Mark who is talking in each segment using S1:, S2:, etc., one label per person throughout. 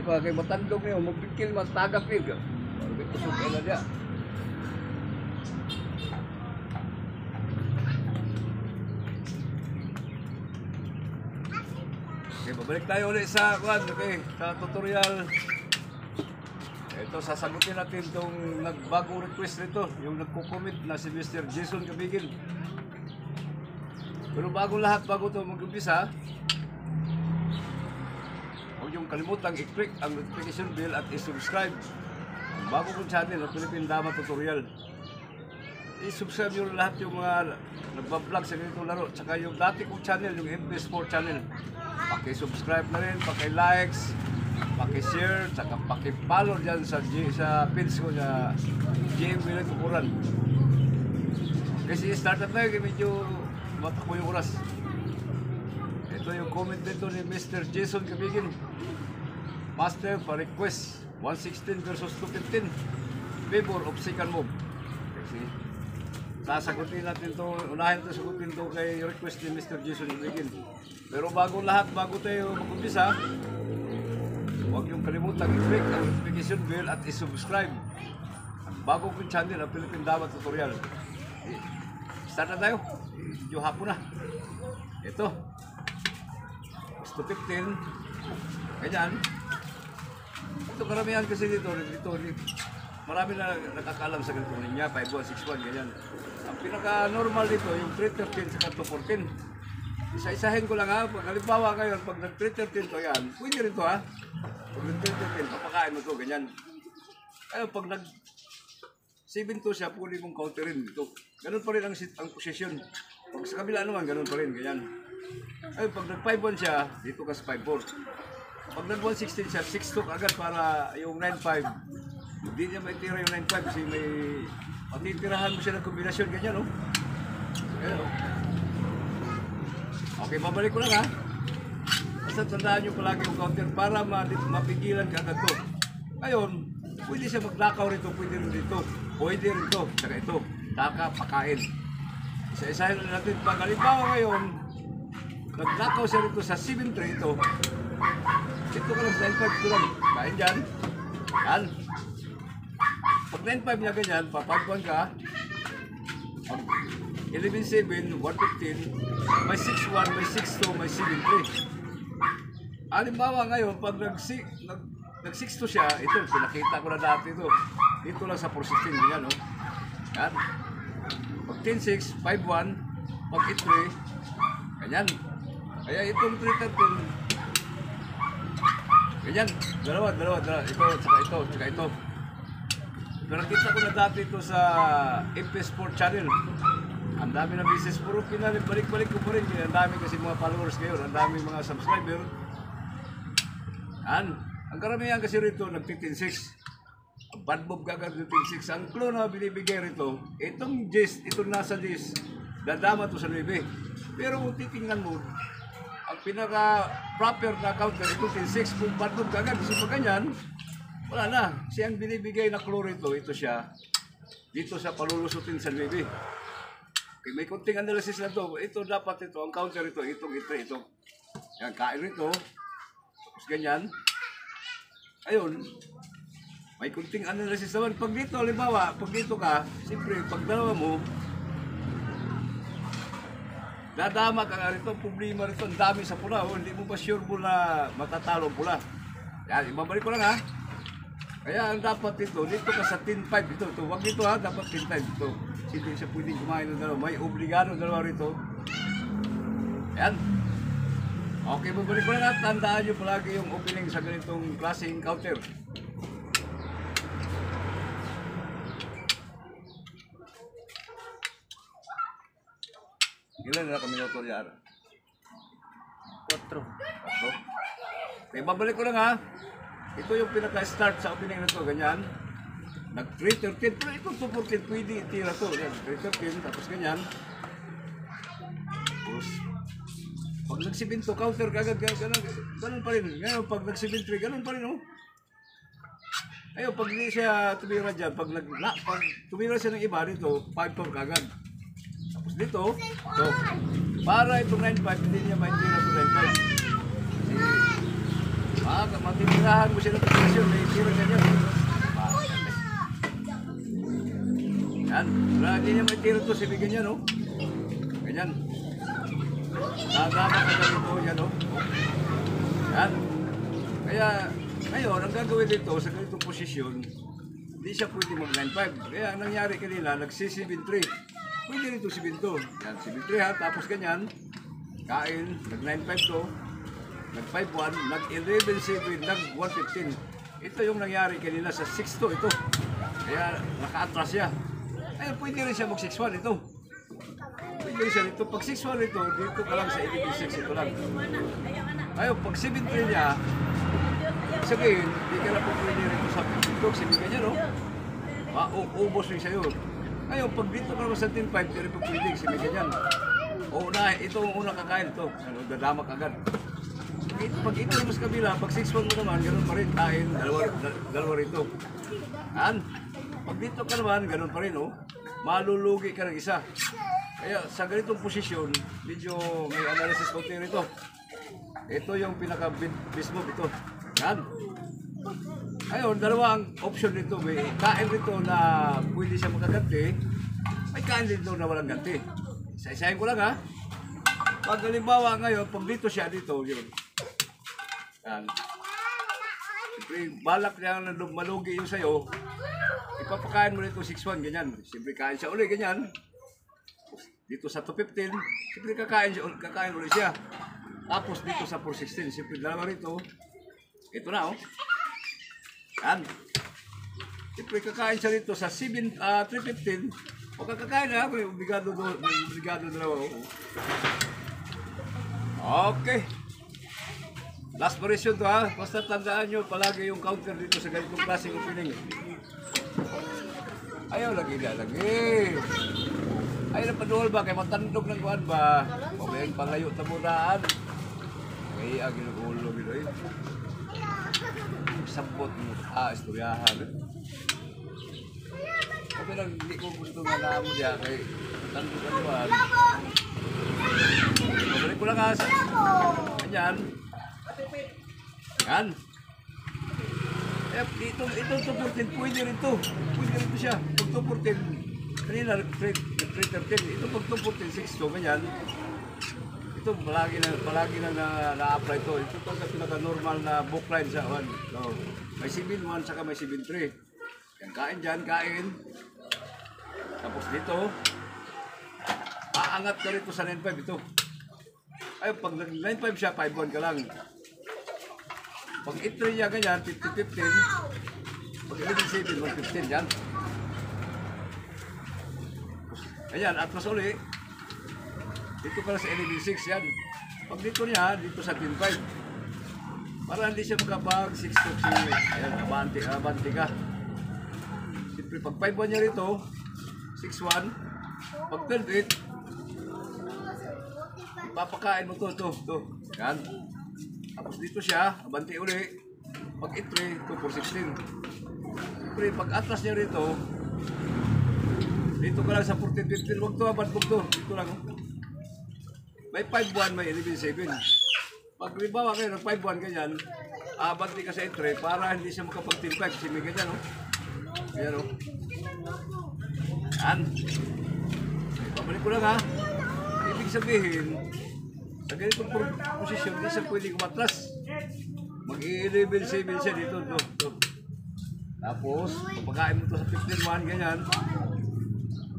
S1: pa kay matandog niyo, magbikil mas tagap niyo. Kusog kay na dia. Okay, babalik tayo ulit sa tutorial. Ito, sasagutin natin itong nagbagong request nito, yung nagko-comment na si Mr. Jason Kabigin. Pero bago lahat, bago ito mag-umpisa, huwag yung kalimutang i-click ang notification bell at i-subscribe ang bago kong channel na Philippine Dama Tutorial. I-subscribe nyo lahat yung mga nagbablog sa ganitong laro, tsaka yung dati kong channel, yung MP Sport channel. Paki-subscribe na rin, paki-likes, paki-share, tsaka paki-follow dyan sa page ko na GM Willie Tukuran. Kasi start na tayo, medyo matakbo yung oras. Ito yung comment dito ni Mr. Jason Kabigin. Master pa request 116 versus 215. Favor of second move. Kasi sasagutin natin to, unahin ito sagutin to kay request ni Mr. Jason Kabigin. Pero bago lahat, bago tayo mag-umpisa, huwag yung kalimutan i-click ang notification bell at i-subscribe ang bago kong channel, ang Philippine Dama Tutorial. Start na tayo. Medyo hapon na. Ito. 215. Ganyan. Ito karamihan kasi dito. Marami na nakakalam sa ganito niya. 5161, ganyan. Ang pinaka-normal dito, yung 313 sa 214. Isa-isahin ko lang ha. Pag halimbawa ngayon, pag nag-313 to yan, pwede rin to ha. Pag nag-313, papakain mo to, ganyan. Ayun, pag nag-7 to siya, pwede mong counterin dito. Ganun pa rin ang posisyon. Pag sa kabila naman, ganun pa rin, ganyan. Ayun, pag nag-5-1 siya, dito ka sa 5-4. Pag nag-116 siya, 6-2 agad para yung 9-5. Hindi niya maitira yung 9-5 kasi may matitirahan mo siya ng kombinasyon, ganyan, no? Ganyan, no? Okay, babalik ko lang ha. Basta tandaan nyo palagi yung counter para mapigilan ka agad to. Ngayon, pwede siya maglakaw rito, pwede rin dito. Pwede rin ito, saka ito. Taka, pakain. Isa-isahin na natin. Pag halimbawa ngayon, naglakaw siya rito sa 7-3 ito. Ito ka lang sa 9-5 ito lang. Kain dyan. Yan. Pag 9-5 niya ganyan, papagpuan ka. Pag 11-7, 115, may 6-1, may 6-2, may 7-3. Halimbawa ngayon, pag nag-6-2 siya, ito, pinakita ko na dati ito. Dito lang sa 416, ganyan, no? Yan. Pag 10-6, 5-1, pag 8-3, ganyan. Kaya itong 3-13, ganyan. Dalawa. Ito, tsaka ito. Pero nakita ko na dati ito sa MP Sport channel. Ang dami ng business, puro balik-balik ko pa rin. Ang dami kasi mga followers ngayon, ang dami mga subscriber. Yan. Ang karamihan kasi rito, nag-15-6. Ang bad move kagad ng 15-6. Ang clue na binibigay rito, itong gist, itong nasa list, dadama to sa 9. Pero kung titingnan mo, ang pinaka-proper na counter, itong 15-6, kung bad move kagad, kasi pag ganyan, wala na. Kasi ang binibigay na clue rito, ito siya, dito sa palulusutin sa 9. Okay, may kunting analysis na to. Ito dapat ito, ang counter ito, ito. Yan, kain rito. Tapos ganyan. Ayun. May kunting analysis naman. Pag dito, halimbawa, pag dito ka, siyempre, pag dalawa mo, dadama ka nga rito, problema rito, ang dami sa pula. Oh, hindi mo ba sure mo na matatalo pula? Yan, ibabalik ko lang ha. Kaya ang dapat dito ka sa 10-5 dito. Huwag dito ha, dapat 10-5 dito. Hindi siya pwedeng kumain ng dalawa. May obligado dalawa rito. Ayan. Okay, babalik ko lang at tandaan nyo palagi yung opening sa ganitong klaseng counter. Ilan na kami minuto yan? 4. Okay, babalik ko lang ha. Ito yung pinaka-start sa opening na ito, ganyan. Nag-313, pero ito 214, pwede itira to. 313, tapos ganyan. Tapos, pag nag-7 to, counter kagad, ganun pa rin. Ngayon, pag nag-7-3, ganun pa rin, oh. Ayun, pag hindi siya tumira dyan, pag tumira siya ng iba dito, 5-4 kagad. Tapos dito, ito. Para itong 9-5, hindi niya maitira ito 9-5. Kasi, pag matitirahan mo siya ng posisyon, may tira niya niya. Yan, lagi niya may tira to, sibigyan niya, no? Ganyan. Nagama ka na dito, yan, no? Yan. Kaya, ngayon, ang gagawin dito sa ganitong posisyon, hindi siya pwede mag 9-5. Kaya ang nangyari kanina, nagsi-7-3. Pwede rito 7-2. Yan, 7-3 ha, tapos ganyan. Kain, nag 9-5 to. Nag 5-1, nag 11-7, nag 1-15. Ito yung nangyari kanina sa 6-2 ito. Kaya naka-atras siya. Ayun, pwede rin siya mag 6-1 ito. Pwede rin siya dito. Pag 6-1 ito, dito ka lang sa 11-6 ito lang. Ayun, pag 7-3 niya, sabihin, hindi ka na po pwede rito sa 52, sabihin niya, no? Ubos rin sa'yo. Ngayon, pag dito ka naman sa 10-5, hindi rin po pwede, sabihin niyan. O na, ito ang unang kakain to. Ano, dadamak agad. Pag ito naman sa kabila, pag 6-1 mo naman, ganoon pa rin, kain, dalawa rito. Yan. Pag dito ka naman, ganoon pa rin, oh. Malulugi ka ng isa. Kaya sa ganitong posisyon, medyo may analysis ko rito. Ito yung pinaka-base move ito. Yan. Ayun, dalawang option dito. May kain dito na pwede siya makaganti. May kain dito na walang ganti. Isa-isahin ko lang ha. Pag halimbawa ngayon, pag dito siya, dito, yun. Yan. Siyempre, balak niya na malugi yung sayo. Ipapakain mo nito 6-1, ganyan. Siyempre, kain siya ulit, ganyan. Dito sa 215, siyempre kakain ulit siya. Tapos dito sa 416, siyempre dalawa rito. Ito na, oh. Yan. Siyempre, kakain siya rito sa 315. O kakakain na, may obligado dalawa. Okay. Last version to ha. Basta tandaan nyo palagi yung counter dito sa ganitong klaseng opening. Ayaw lagi. Ayaw na paduhol ba? Kaya matandog ng kuhan ba? O may palayo tamunaan. Kaya ginugulo gino eh. Sabot mo. Istoryahan eh. Okay lang, hindi ko gusto na namo diya kay tandog ang kuhan. Pabalik ko lang ha. Ganyan. Yan. Itong 214, pwede rin to. Pwede rin to siya. Pag 214, kanina, 313. Ito pag 214, 6 ganyan. Ito, palagi na na-apply to. Ito talaga pinaka-normal na bookline sa one. So, may 7-1, saka may 7-3. Yan, kain dyan, kain. Tapos dito, aangat ka rito sa 9-5 ito. Ay, pag 9-5 siya, 5-1 ka lang. Pag 8-3 niya ganyan, 50-15. Pag 11-7, 1-15 yan. Ayan, at mas uli. Dito ka na sa 11-6 yan. Pag dito niya, dito sa 10-5. Para hindi siya makapag 6-2. Ayan, abante ka. Siyempre, pag 5-1 niya rito, 6-1. Pag 12-8, papakain mo to. Yan. Tapos dito siya, abante uli. Pag 8-3, 2-4-16. Siyempre, pag atlas niya rito, dito ka lang sa 14-15. Huwag to, abantog to. Dito lang. May 5-1, may 11-7. Pag ribawa kayo ng 5-1 ganyan, abante ka sa 8-3 para hindi siya makapag-10-5. Kasi may ganyan, no? Ayan, no? Yan. Pabalik ko lang, ha? Ibig sabihin, sa ganitong posisyon, hindi siya pwede kumatras. Mag-i-11-7 siya dito, to. Tapos, pagpakain mo to sa 15-1, ganyan.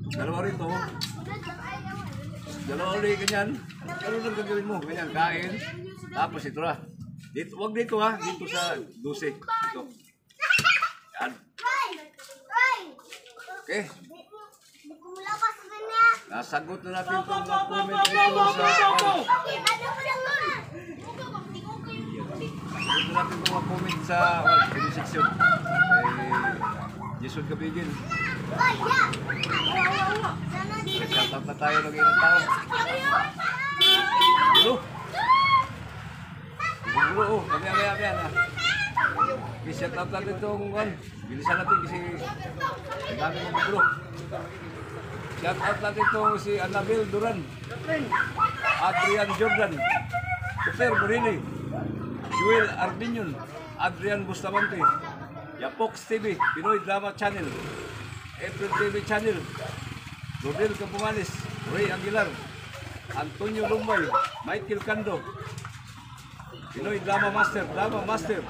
S1: Dalawa rito. Dalawa ulit, ganyan. Ano lang gagawin mo? Ganyan, kain. Tapos ito na. Dito, wag dito ha. Dito sa 12. Dito. Yan. Okay. Nasagot na natin itong mga comment dito sa... Nasagot na natin itong mga comment sa comment section. Jason Kabigin. Nagsatat na tayo ng ilang tao. Gulo, oh. Kami na. Shout out natin itong bilisan natin kasi ang dami ng gulo. Shout out natin itong si Annabel Duran, Adrian Jordan, Super Borili, Joel Arbinion, Adrian Bustamante, Yapox TV, Pinoy Drama Channel, April TV Channel, Rodel Campumanes, Ray Aguilar, Antonio Lumbay, Michael Cando, Pinoy Drama Master,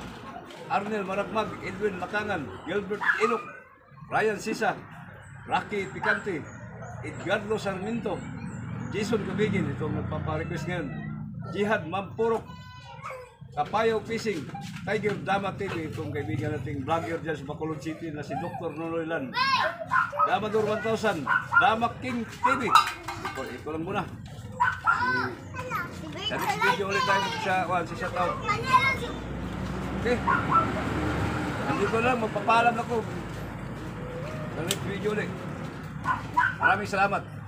S1: Arnel Maragmag, Edwin Lakangan, Gilbert Inok, Ryan Sisa, Rocky Picante, Edgardo Sarmiento, Jason Cabigin, itong nagpaparequest ngayon, Jihad Mampurok, Kapayo Fishing, Tiger Drama TV, itong kaibigan nating vlogger dyan sa Bacolod City na si Dr. Noloylan, Damador 1000, Dama King TV, ito lang muna. Sa next video ulit tayo sa shoutout. Okay. Nandito lang, magpapaalam ako. Sa next video ulit. Maraming salamat.